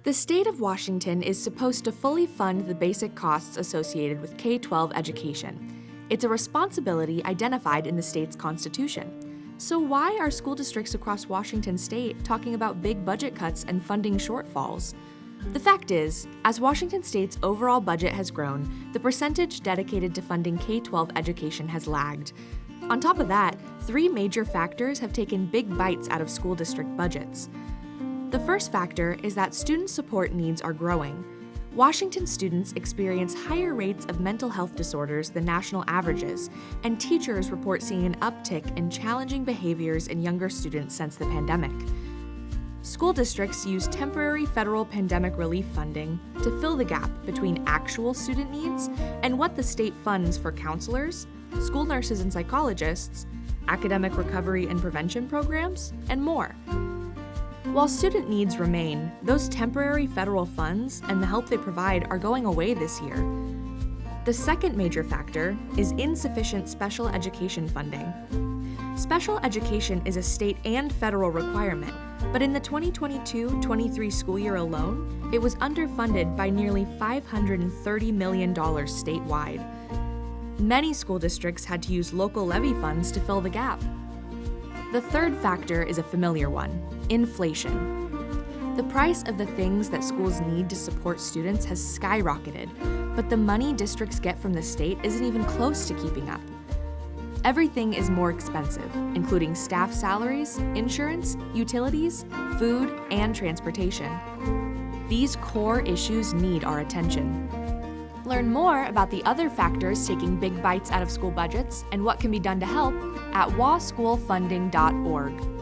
The state of Washington is supposed to fully fund the basic costs associated with K-12 education. It's a responsibility identified in the state's constitution. So why are school districts across Washington state talking about big budget cuts and funding shortfalls? The fact is, as Washington state's overall budget has grown, the percentage dedicated to funding K-12 education has lagged. On top of that, three major factors have taken big bites out of school district budgets. The first factor is that student support needs are growing. Washington students experience higher rates of mental health disorders than national averages, and teachers report seeing an uptick in challenging behaviors in younger students since the pandemic. School districts use temporary federal pandemic relief funding to fill the gap between actual student needs and what the state funds for counselors, school nurses and psychologists, academic recovery and prevention programs, and more. While student needs remain, those temporary federal funds and the help they provide are going away this year. The second major factor is insufficient special education funding. Special education is a state and federal requirement, but in the 2022-23 school year alone, it was underfunded by nearly $530 million statewide. Many school districts had to use local levy funds to fill the gap. The third factor is a familiar one: inflation. The price of the things that schools need to support students has skyrocketed, but the money districts get from the state isn't even close to keeping up. Everything is more expensive, including staff salaries, insurance, utilities, food, and transportation. These core issues need our attention. Learn more about the other factors taking big bites out of school budgets and what can be done to help at waschoolfunding.org.